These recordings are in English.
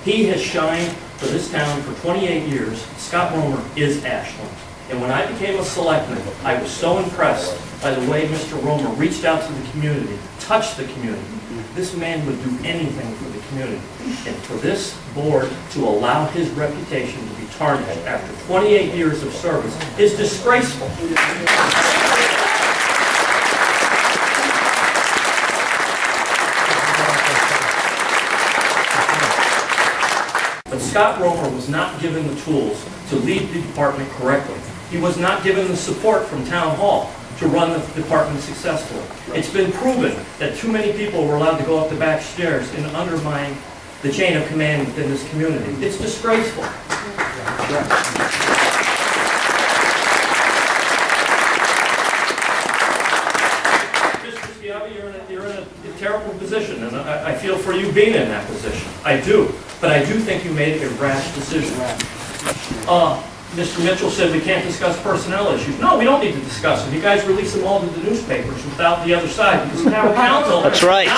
He has shined for this town for 28 years. Scott Rohmer is Ashland. And when I became a selectman, I was so impressed by the way Mr. Rohmer reached out to the community, touched the community. This man would do anything for the community. And for this board to allow his reputation to be tarnished after 28 years of service is disgraceful. But Scott Rohmer was not given the tools to lead the department correctly. He was not given the support from Town Hall to run the department successfully. It's been proven that too many people were allowed to go up the back stairs and undermine the chain of command within this community. It's disgraceful. Mr. Schiavi, you're in a terrible position, and I feel for you being in that position. I do. But I do think you made a rash decision. Mr. Mitchell said we can't discuss personnel issues. No, we don't need to discuss them. You guys release them all to the newspapers without the other side, because town council... That's right.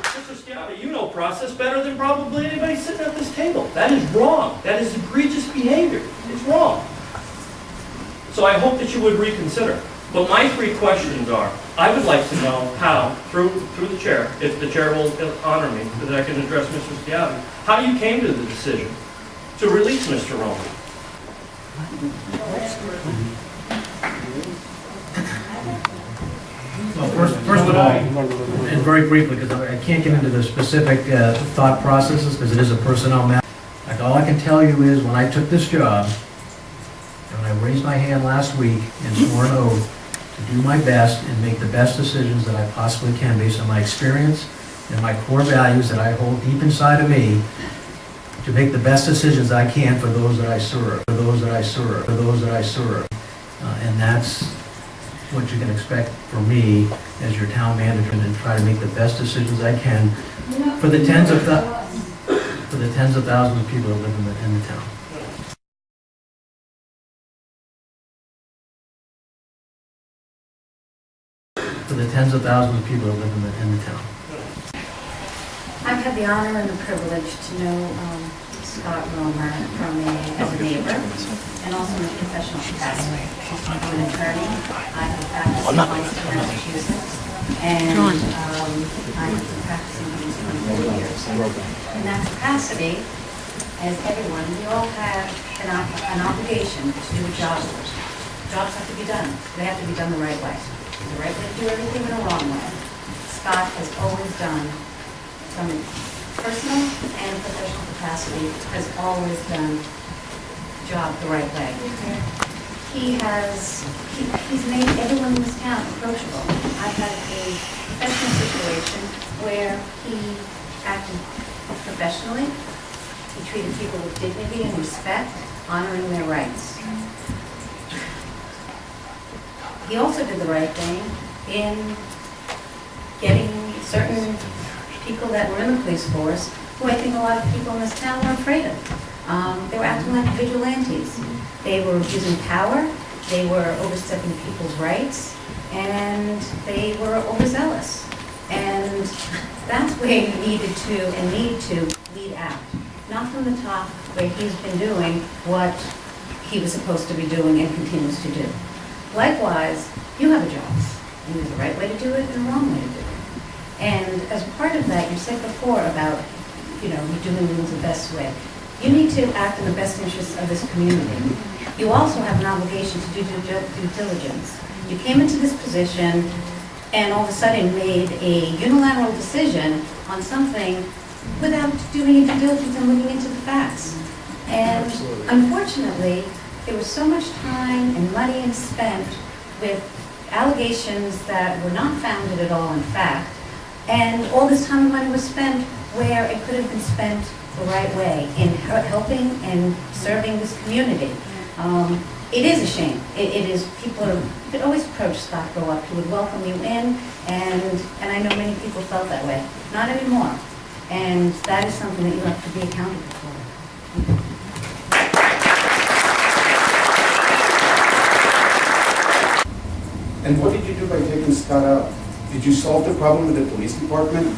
Mr. Schiavi, you know process better than probably anybody sitting at this table. That is wrong. That is egregious behavior. It's wrong. So I hope that you would reconsider. But my three questions are, I would like to know how, through the chair, if the chair will honor me, that I can address Mr. Schiavi, how you came to the decision to release Mr. Rohmer. Well, first of all, and very briefly, because I can't get into the specific thought processes, because it is a personnel matter. Like, all I can tell you is, when I took this job, and when I raised my hand last week and swore an oath to do my best and make the best decisions that I possibly can based on my experience and my core values that I hold deep inside of me, to make the best decisions I can for those that I serve, for those that I serve, for those that I serve. And that's what you can expect from me as your town manager, and try to make the best decisions I can for the tens of thousands of people that live in the town. For the tens of thousands of people that live in the town. I've had the honor and the privilege to know Scott Rohmer as a neighbor, and also in a professional capacity. I'm an attorney. I have practiced in Boston, Massachusetts, and I've been practicing these for 24 years. In that capacity, as everyone, we all have an obligation to do a job. Jobs have to be done. They have to be done the right way. The right way to do everything in a wrong way. Scott has always done, from personal and professional capacity, has always done the job the right way. He's made everyone in this town approachable. I've had a professional situation where he acted professionally. He treated people with dignity and respect, honoring their rights. He also did the right thing in getting certain people that were in the police force, who I think a lot of people in this town were afraid of. They were acting like vigilantes. They were abusing power, they were overstepping people's rights, and they were overzealous. And that's where you needed to and need to lead out. Not from the top, where he's been doing what he was supposed to be doing and continues to do. Likewise, you have a job, and there's a right way to do it and a wrong way to do it. And as part of that, you said before about, you doing things the best way. You need to act in the best interests of this community. You also have an obligation to do due diligence. You came into this position and all of a sudden made a unilateral decision on something without doing due diligence and looking into the facts. And unfortunately, there was so much time and money spent with allegations that were not founded at all in fact, and all this time and money was spent where it could have been spent the right way in helping and serving this community. It is a shame. It is. People could always approach Scott go up. He would welcome you in, and I know many people felt that way. Not anymore. And that is something that you have to be accountable for. And what did you do by taking Scott out? Did you solve the problem with the police department?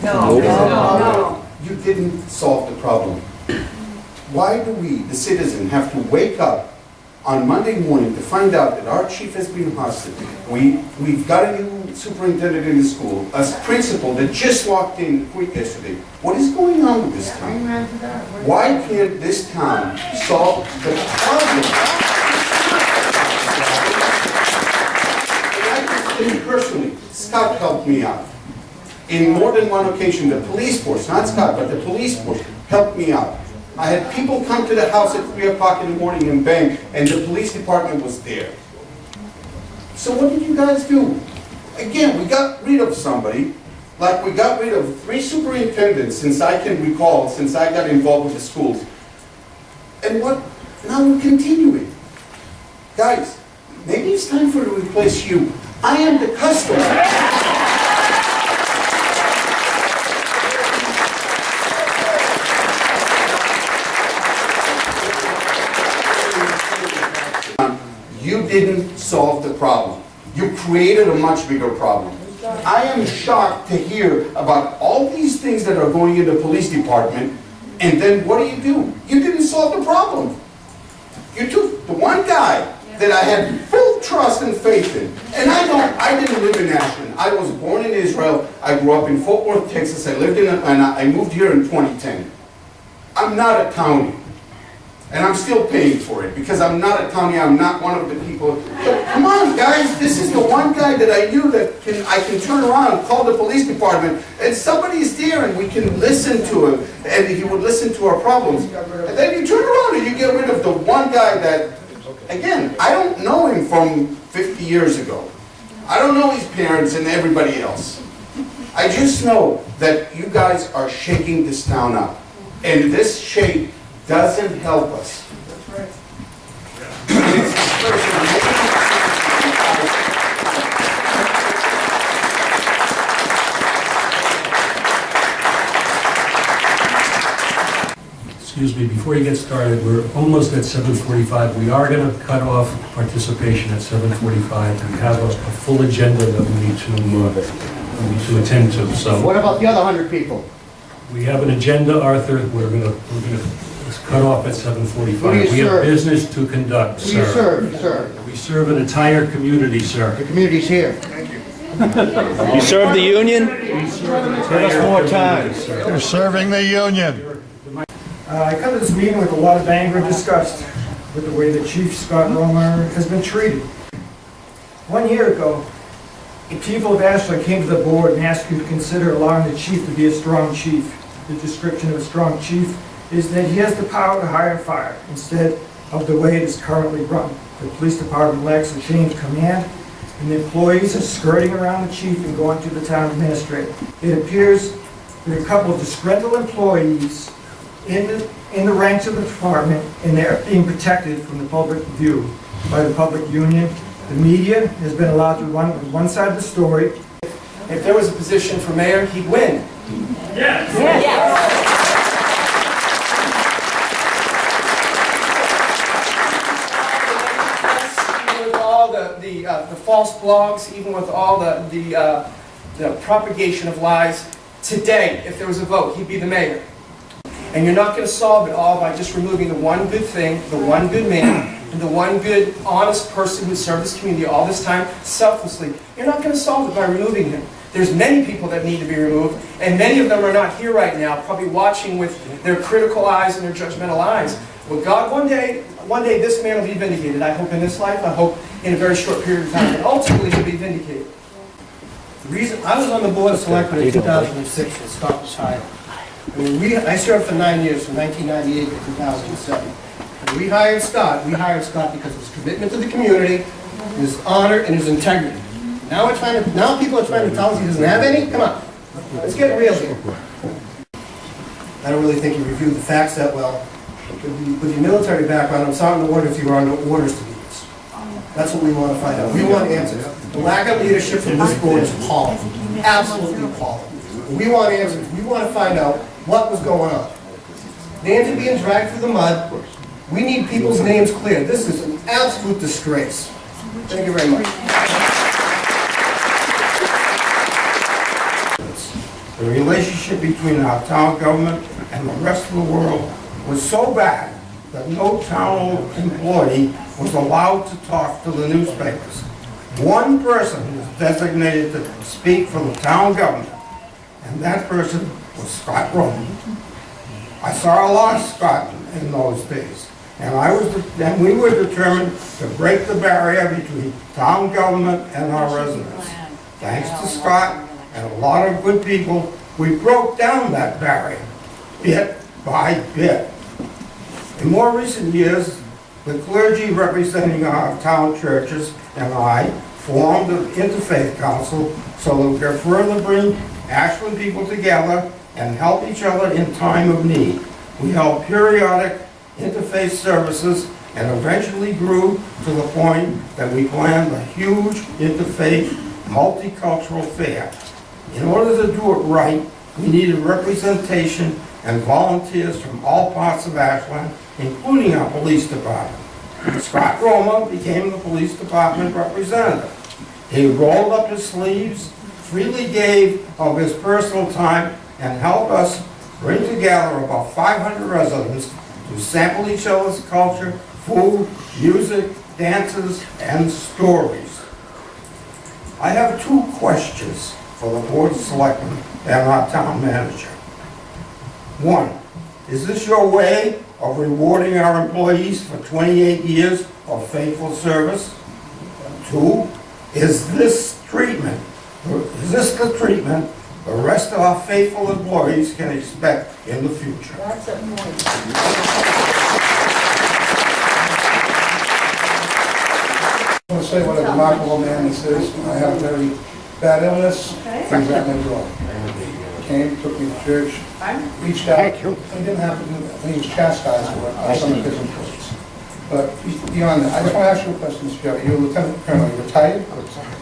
No. You didn't solve the problem. Why do we, the citizen, have to wake up on Monday morning to find out that our chief has been hostage? We've got a new superintendent in the school, a principal that just walked in quick yesterday. What is going on with this town? Why can't this town solve the problem? And I can say personally, Scott helped me out. In more than one occasion, the police force, not Scott, but the police force helped me out. I had people come to the house at 3 o'clock in the morning and bang, and the police department was there. So what did you guys do? Again, we got rid of somebody, like we got rid of 3 superintendents since I can recall, since I got involved with the schools. And what, now we're continuing. Guys, maybe it's time for to replace you. I am the customer. You didn't solve the problem. You created a much bigger problem. I am shocked to hear about all these things that are going in the police department, and then what do? You didn't solve the problem. You took the one guy that I had full trust and faith in, and I didn't live in Ashland. I was born in Israel. I grew up in Fort Worth, Texas. I lived in Atlanta. I moved here in 2010. I'm not a townie. And I'm still paying for it because I'm not a townie. I'm not one of the people. But come on, guys, this is the one guy that I knew that I can turn around, call the police department, and somebody's there, and we can listen to him, and he would listen to our problems. And then you turn around and you get rid of the one guy that, again, I don't know him from 50 years ago. I don't know his parents and everybody else. I just know that you guys are shaking this town up, and this shake doesn't help us. That's right. It's this person Excuse me, before you get started, we're almost at 7:45. We are going to cut off participation at 7:45. We have a full agenda that we need to attend to. So What about the other 100 people? we have an agenda, Arthur. We're going to cut off at 7:45. Who do you We have serve? business to conduct, Who do you sir. serve? You serve. We serve an entire community, sir. The community's here. You serve the union? Give us more time. You're serving the union. I come to this meeting with a lot of anger and disgust with the way that Chief Scott Rohmer has been treated. 1 year ago, the people of Ashland came to the board and asked you to consider allowing the chief to be a strong chief. The description of a strong chief is that he has the power to hire and fire instead of the way it is currently run. The police department lacks a chain of command, and the employees are skirting around the chief and going to the town administrator. It appears that a couple of disgruntled employees in the ranks of the department, and they're being protected from the public view by the public union. The media has been allowed to run with one side of the story. If there was a position for mayor, he'd win. Yes. Even with all the false blogs, even with all the propagation of lies, today, if there was a vote, he'd be the mayor. And you're not going to solve it all by just removing the one good thing, the one good man, and the one good, honest person who served this community all this time selflessly. You're not going to solve it by removing him. There's many people that need to be removed, and many of them are not here right now, probably watching with their critical eyes and their judgmental eyes. Well, God, one day this man will be vindicated. I hope in this life, I hope in a very short period of time, but ultimately he'll be vindicated. The reason, I was on the board of selectmen in 2006 when Scott was hired. I served for 9 years, from 1998 to 2007. When we hired Scott because of his commitment to the community, his honor, and his integrity. Now people are trying to tell us he doesn't have any? Come on, let's get real here. I don't really think he reviewed the facts that well. With your military background, I'm starting to wonder if you were under orders to do this. That's what we want to find out. We want answers. The lack of leadership from this board is appalling. Absolutely appalling. We want answers. We want to find out what was going on. Names are being dragged through the mud. We need people's names cleared. This is an absolute disgrace. Thank you very much. The relationship between our town government and the rest of the world was so bad that no town employee was allowed to talk to the newspapers. One person was designated to speak for the town government, and that person was Scott Rohmer. I saw a lot of Scott in those days, and we were determined to break the barrier between town government and our residents. Thanks to Scott and a lot of good people, we broke down that barrier, bit by bit. In more recent years, the clergy representing our town churches and I formed an interfaith council so that we could further bring Ashland people together and help each other in time of need. We held periodic interfaith services and eventually grew to the point that we planned a huge interfaith multicultural fair. In order to do it right, we needed representation and volunteers from all parts of Ashland, including our police department. Scott Rohmer became the police department representative. He rolled up his sleeves, freely gave of his personal time, and helped us bring together about 500 residents to sample each other's culture, food, music, dances, and stories. I have two questions for the Board of Selectmen and our town manager. One, is this your way of rewarding our employees for 28 years of faithful service? Two, is this the treatment the rest of our faithful employees can expect in the future? I want to say what a remarkable man this is. I have a very bad illness. Things at my door. Came, took me to church, reached out. He didn't have to do that. He was chastised for it by some of his employees. But beyond that, I just want to ask you a question, Mr. Schiavi. You're a lieutenant colonel. You're retired,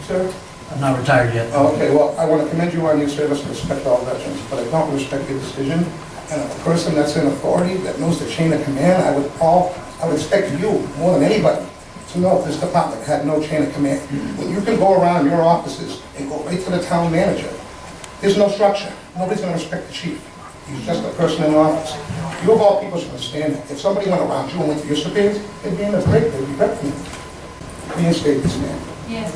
sir? I'm not retired yet. Oh, okay, well, I want to commend you on your service and respect all veterans, but I don't respect your decision. And a person that's in authority, that knows the chain of command, I would expect you, more than anybody, to know if this department had no chain of command. When you can go around your offices and go right to the town manager, there's no structure. Nobody's going to respect the chief. He's just a person in office. You of all people should understand that. If somebody went around you and went to your superiors, they'd be in a break, they'd be reprimanded. Reinstate this man. Yes.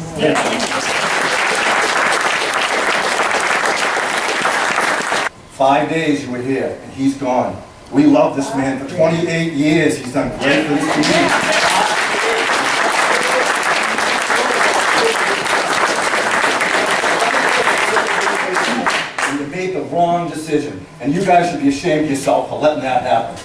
5 days you were here, and he's gone. We love this man for 28 years. He's done great for this community. You made the wrong decision, and you guys should be ashamed of yourself for letting that happen.